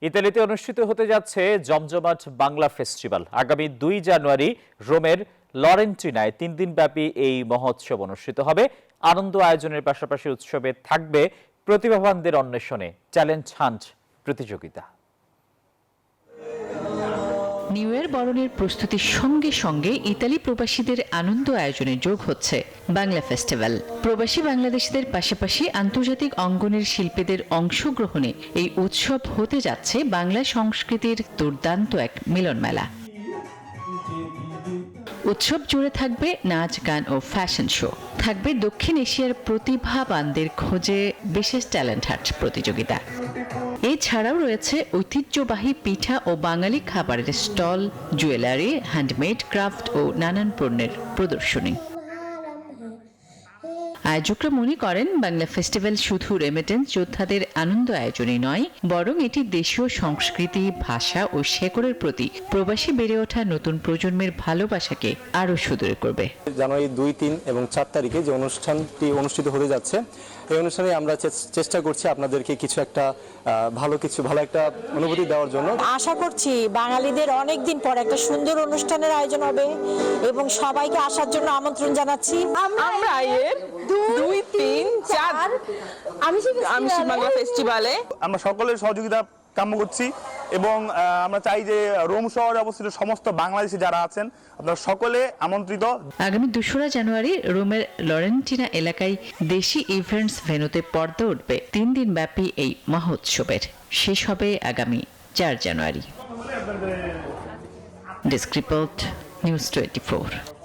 ইতালিতে অনুষ্ঠিত হতে যাচ্ছে জমজমাট বাংলা ফেস্টিভ্যাল। আগামী 2 জানুয়ারি রোমের লরেন্টিনায় 3 দিনব্যাপী এই মহোৎসব অনুষ্ঠিত হবে। আনন্দ আয়োজনের পাশাপাশি উৎসবে থাকবে প্রতিভাবানদের অন্বেষণে ট্যালেন্ট হান্ট প্রতিযোগিতা। নিউ ইয়ার বরণের প্রস্তুতির সঙ্গে সঙ্গে ইতালি প্রবাসীদের আনন্দ আয়োজনে যোগ হচ্ছে বাংলা ফেস্টিভ্যাল। প্রবাসী বাংলাদেশিদের পাশাপাশি আন্তর্জাতিক অঙ্গনের শিল্পীদের অংশগ্রহণে এই উৎসব হতে যাচ্ছে বাংলা সংস্কৃতির দুর্দান্ত এক মিলন মেলা। উৎসব জুড়ে থাকবে নাচ, গান ও ফ্যাশন শো। থাকবে দক্ষিণ এশিয়ার প্রতিভাবানদের খোঁজে বিশেষ ট্যালেন্ট হান্ট প্রতিযোগিতা। এছাড়াও রয়েছে ঐতিহ্যবাহী পিঠা ও বাঙালি খাবারের স্টল, জুয়েলারি, হ্যান্ডমেড, ক্রাফট ও নানান পণ্যের প্রদর্শনী। আয়োজকরা মনে করেন বাংলা ফেস্টিভ্যাল শুধু রেমিটেন্স যোদ্ধাদের আনন্দ আয়োজনই নয়, বরং এটি দেশীয় সংস্কৃতি, ভাষা ও শেকড়ের প্রতি প্রবাসী বেড়ে ওঠা নতুন প্রজন্মের ভালোবাসাকে আরও সুদৃঢ় করবে। জানুয়ারি 2, 3 এবং 4 তারিখে যে অনুষ্ঠানটি অনুষ্ঠিত হতে যাচ্ছে, এই অনুষ্ঠানে আমরা চেষ্টা করছি আপনাদেরকে ভালো একটা অনুভূতি দেওয়ার জন্য। আশা করছি বাঙালিদের অনেকদিন পর একটা সুন্দর অনুষ্ঠানের আয়োজন হবে এবং সবাইকে আসার জন্য আমন্ত্রণ জানাচ্ছি। আমরা এর 2, 3, 4 আমিষ বাংলা ফেস্টিভ্যালে আমরা সকলের সহযোগিতা কাম্য করছি এবং আমরা চাই যে রোম শহরে অবস্থিত সমস্ত বাংলাদেশি যারা আছেন আপনারা সকলে আমন্ত্রিত। আগামী 2 জানুয়ারি রোমের লরেন্টিনা এলাকায় দেশি ইভেন্টস ভেন্যুতে পর্দা উঠবে 3 দিন ব্যাপী এই মহোৎসবের। শেষ হবে আগামী 4 জানুয়ারি। Desk report, news 24।